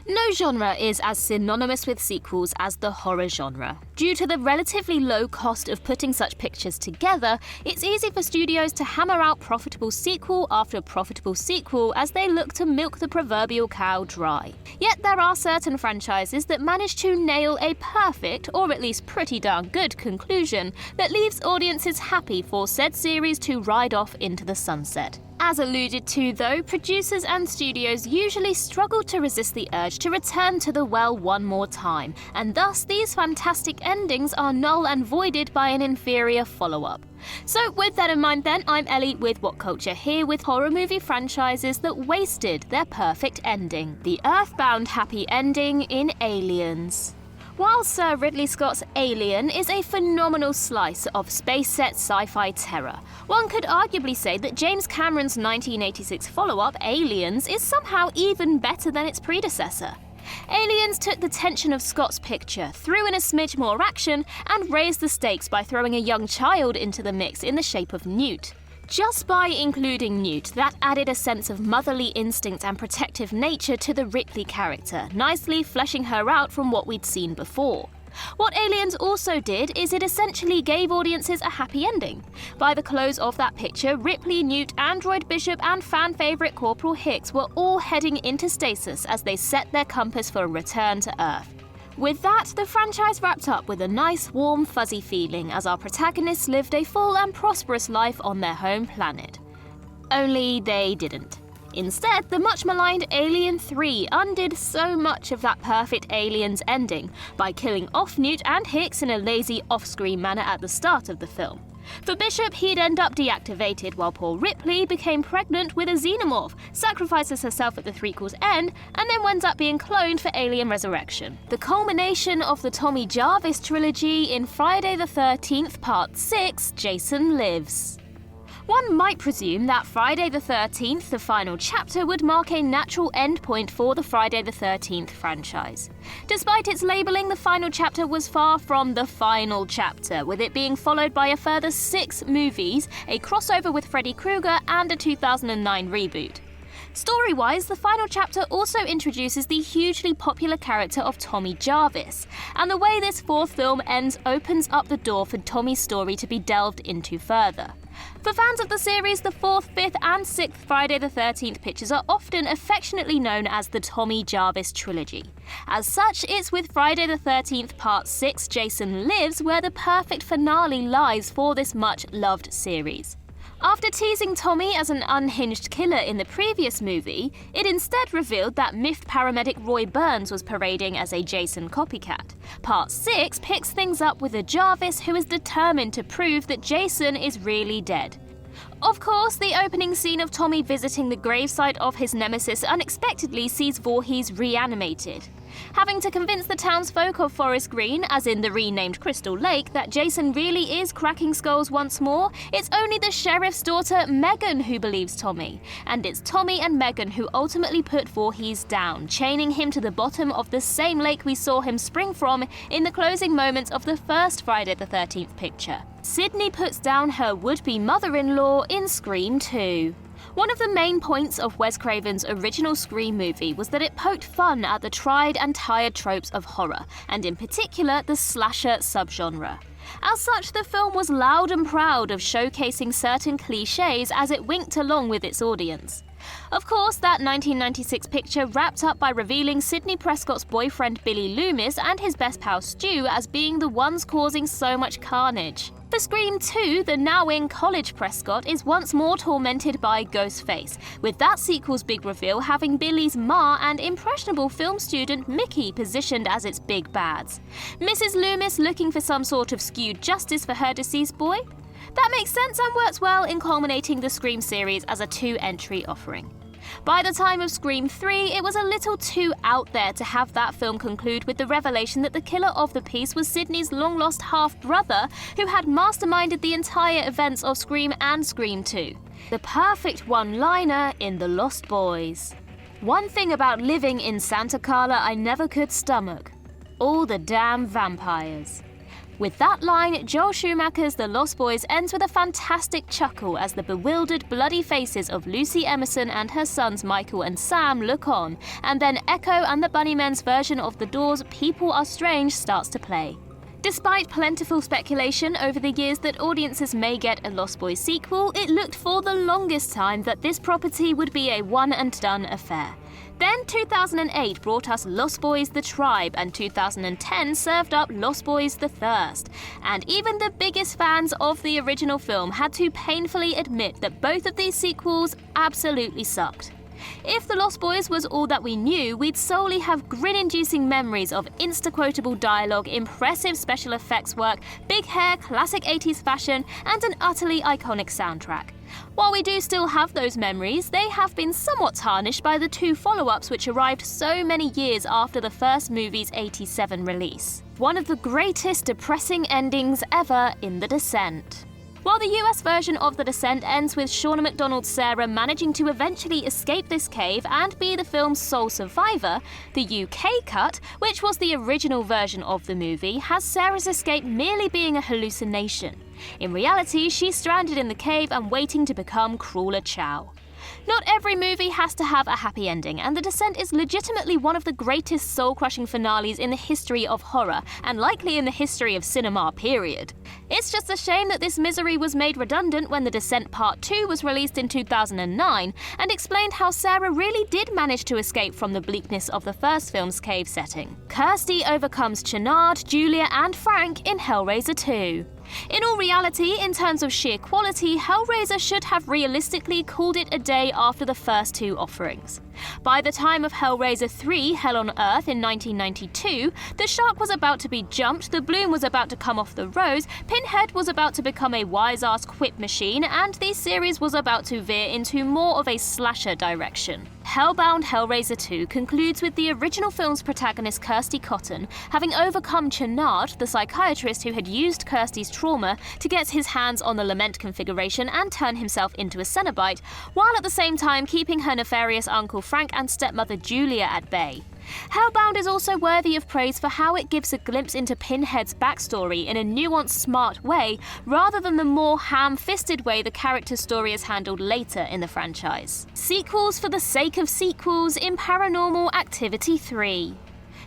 No genre is as synonymous with sequels as the horror genre. Due to the relatively low cost of putting such pictures together, it's easy for studios to hammer out profitable sequel after profitable sequel as they look to milk the proverbial cow dry. Yet there are certain franchises that manage to nail a perfect, or at least pretty darn good, conclusion that leaves audiences happy for said series to ride off into the sunset. As alluded to though, producers and studios usually struggle to resist the urge to return to the well one more time, and thus these fantastic endings are null and voided by an inferior follow-up. So with that in mind then, I'm Ellie with What Culture here with horror movie franchises that wasted their perfect ending. The earthbound happy ending in Aliens. While Sir Ridley Scott's Alien is a phenomenal slice of space-set sci-fi terror, one could arguably say that James Cameron's 1986 follow-up, Aliens, is somehow even better than its predecessor. Aliens took the tension of Scott's picture, threw in a smidge more action, and raised the stakes by throwing a young child into the mix in the shape of Newt. Just by including Newt, that added a sense of motherly instinct and protective nature to the Ripley character, nicely fleshing her out from what we'd seen before. What Aliens also did is it essentially gave audiences a happy ending. By the close of that picture, Ripley, Newt, Android Bishop and fan favourite Corporal Hicks were all heading into stasis as they set their compass for a return to Earth. With that, the franchise wrapped up with a nice, warm, fuzzy feeling as our protagonists lived a full and prosperous life on their home planet. Only they didn't. Instead, the much-maligned Alien 3 undid so much of that perfect Aliens ending by killing off Newt and Hicks in a lazy off-screen manner at the start of the film. For Bishop, he'd end up deactivated while poor Ripley became pregnant with a xenomorph, sacrifices herself at the threequel's end, and then winds up being cloned for Alien Resurrection. The culmination of the Tommy Jarvis trilogy in Friday the 13th Part 6, Jason Lives. One might presume that Friday the 13th, the final chapter, would mark a natural endpoint for the Friday the 13th franchise. Despite its labelling, the final chapter was far from the final chapter, with it being followed by a further 6 movies, a crossover with Freddy Krueger, and a 2009 reboot. Story-wise, the final chapter also introduces the hugely popular character of Tommy Jarvis, and the way this 4th film ends opens up the door for Tommy's story to be delved into further. For fans of the series, the 4th, 5th and 6th Friday the 13th pictures are often affectionately known as the Tommy Jarvis trilogy. As such, it's with Friday the 13th Part 6, Jason Lives, where the perfect finale lies for this much-loved series. After teasing Tommy as an unhinged killer in the previous movie, it instead revealed that miffed paramedic Roy Burns was parading as a Jason copycat. Part 6 picks things up with a Jarvis who is determined to prove that Jason is really dead. Of course, the opening scene of Tommy visiting the gravesite of his nemesis unexpectedly sees Voorhees reanimated. Having to convince the townsfolk of Forest Green, as in the renamed Crystal Lake, that Jason really is cracking skulls once more, it's only the sheriff's daughter, Megan, who believes Tommy. And it's Tommy and Megan who ultimately put Voorhees down, chaining him to the bottom of the same lake we saw him spring from in the closing moments of the first Friday the 13th picture. Sydney puts down her would-be mother-in-law in Scream 2. One of the main points of Wes Craven's original Scream movie was that it poked fun at the tried and tired tropes of horror, and in particular the slasher subgenre. As such, the film was loud and proud of showcasing certain cliches as it winked along with its audience. Of course, that 1996 picture wrapped up by revealing Sidney Prescott's boyfriend Billy Loomis and his best pal Stu as being the ones causing so much carnage. For Scream 2, the now-in college Prescott is once more tormented by Ghostface, with that sequel's big reveal having Billy's ma and impressionable film student Mickey positioned as its big bads. Mrs. Loomis looking for some sort of skewed justice for her deceased boy? That makes sense and works well in culminating the Scream series as a 2-entry offering. By the time of Scream 3, it was a little too out there to have that film conclude with the revelation that the killer of the piece was Sidney's long-lost half-brother who had masterminded the entire events of Scream and Scream 2. The perfect one-liner in The Lost Boys. One thing about living in Santa Carla I never could stomach. All the damn vampires. With that line, Joel Schumacher's The Lost Boys ends with a fantastic chuckle as the bewildered, bloody faces of Lucy Emerson and her sons Michael and Sam look on, and then Echo and the Bunnymen's version of The Doors' People Are Strange starts to play. Despite plentiful speculation over the years that audiences may get a Lost Boys sequel, it looked for the longest time that this property would be a one-and-done affair. Then 2008 brought us Lost Boys The Tribe, and 2010 served up Lost Boys The Thirst. And even the biggest fans of the original film had to painfully admit that both of these sequels absolutely sucked. If The Lost Boys was all that we knew, we'd solely have grin-inducing memories of insta-quotable dialogue, impressive special effects work, big hair, classic 80s fashion, and an utterly iconic soundtrack. While we do still have those memories, they have been somewhat tarnished by the two follow-ups which arrived so many years after the first movie's '87 release. One of the greatest depressing endings ever in The Descent. While the US version of The Descent ends with Shauna Macdonald's Sarah managing to eventually escape this cave and be the film's sole survivor, the UK cut, which was the original version of the movie, has Sarah's escape merely being a hallucination. In reality, she's stranded in the cave and waiting to become Crawler Chow. Not every movie has to have a happy ending, and The Descent is legitimately one of the greatest soul-crushing finales in the history of horror, and likely in the history of cinema, period. It's just a shame that this misery was made redundant when The Descent Part 2 was released in 2009, and explained how Sarah really did manage to escape from the bleakness of the first film's cave setting. Kirsty overcomes Chennard, Julia, and Frank in Hellraiser 2. In all reality, in terms of sheer quality, Hellraiser should have realistically called it a day after the first two offerings. By the time of Hellraiser 3, Hell on Earth in 1992, the shark was about to be jumped, the bloom was about to come off the rose, Pinhead was about to become a wise-ass quip machine, and the series was about to veer into more of a slasher direction. Hellbound Hellraiser 2 concludes with the original film's protagonist Kirsty Cotton having overcome Chennard, the psychiatrist who had used Kirsty's trauma to get his hands on the Lament configuration and turn himself into a Cenobite, while at the same time keeping her nefarious uncle Frank and stepmother Julia at bay. Hellbound is also worthy of praise for how it gives a glimpse into Pinhead's backstory in a nuanced, smart way, rather than the more ham-fisted way the character's story is handled later in the franchise. Sequels for the sake of sequels in Paranormal Activity 3.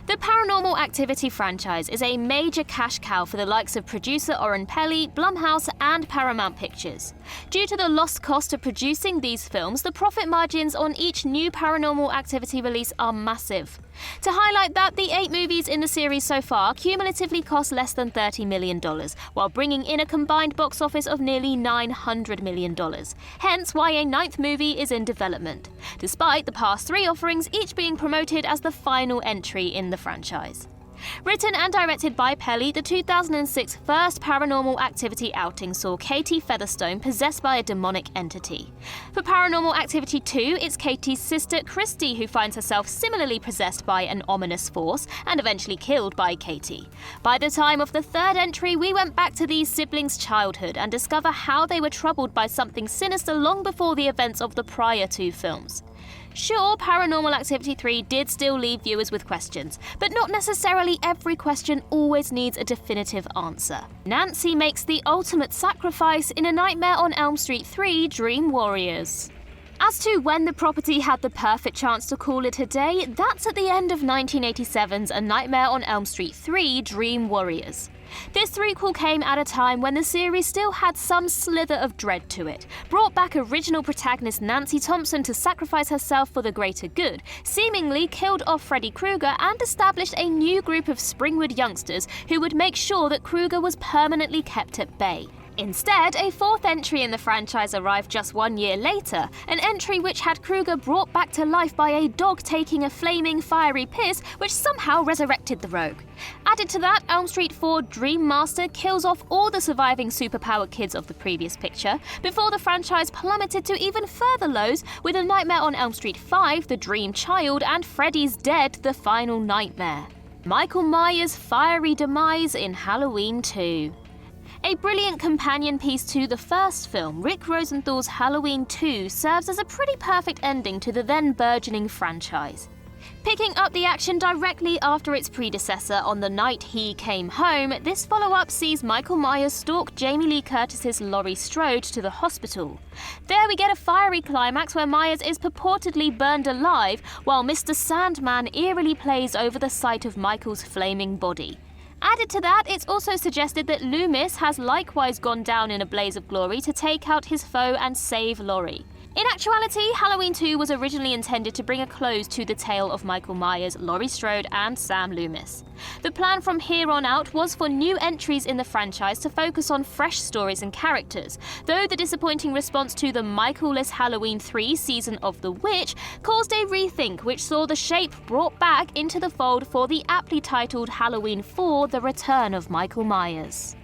The Paranormal Activity franchise is a major cash cow for the likes of producer Oren Peli, Blumhouse, and Paramount Pictures. Due to the lost cost of producing these films, the profit margins on each new Paranormal Activity release are massive. To highlight that, the 8 movies in the series so far cumulatively cost less than $30 million, while bringing in a combined box office of nearly $900 million. Hence why a 9th movie is in development, despite the past 3 offerings each being promoted as the final entry in the franchise. Written and directed by Peli, the 2006 first Paranormal Activity outing saw Katie Featherstone possessed by a demonic entity. For Paranormal Activity 2, it's Katie's sister Christy who finds herself similarly possessed by an ominous force and eventually killed by Katie. By the time of the 3rd entry, we went back to these siblings' childhood and discover how they were troubled by something sinister long before the events of the prior 2 films. Sure, Paranormal Activity 3 did still leave viewers with questions, but not necessarily every question always needs a definitive answer. Nancy makes the ultimate sacrifice in A Nightmare on Elm Street 3: Dream Warriors. As to when the property had the perfect chance to call it a day, that's at the end of 1987's A Nightmare on Elm Street 3: Dream Warriors. This threequel came at a time when the series still had some slither of dread to it, brought back original protagonist Nancy Thompson to sacrifice herself for the greater good, seemingly killed off Freddy Krueger, and established a new group of Springwood youngsters who would make sure that Krueger was permanently kept at bay. Instead, a 4th entry in the franchise arrived just 1 year later, an entry which had Krueger brought back to life by a dog taking a flaming, fiery piss which somehow resurrected the rogue. Added to that, Elm Street 4: Dream Master kills off all the surviving superpowered kids of the previous picture, before the franchise plummeted to even further lows with A Nightmare on Elm Street 5: The Dream Child and Freddy's Dead: The Final Nightmare. Michael Myers' fiery demise in Halloween 2. A brilliant companion piece to the first film, Rick Rosenthal's Halloween 2 serves as a pretty perfect ending to the then burgeoning franchise. Picking up the action directly after its predecessor on the night he came home, this follow-up sees Michael Myers stalk Jamie Lee Curtis's Laurie Strode to the hospital. There we get a fiery climax where Myers is purportedly burned alive, while Mr. Sandman eerily plays over the sight of Michael's flaming body. Added to that, it's also suggested that Loomis has likewise gone down in a blaze of glory to take out his foe and save Laurie. In actuality, Halloween 2 was originally intended to bring a close to the tale of Michael Myers, Laurie Strode, and Sam Loomis. The plan from here on out was for new entries in the franchise to focus on fresh stories and characters, though the disappointing response to the Michael-less Halloween 3 Season of the Witch caused a rethink which saw the Shape brought back into the fold for the aptly titled Halloween 4 The Return of Michael Myers.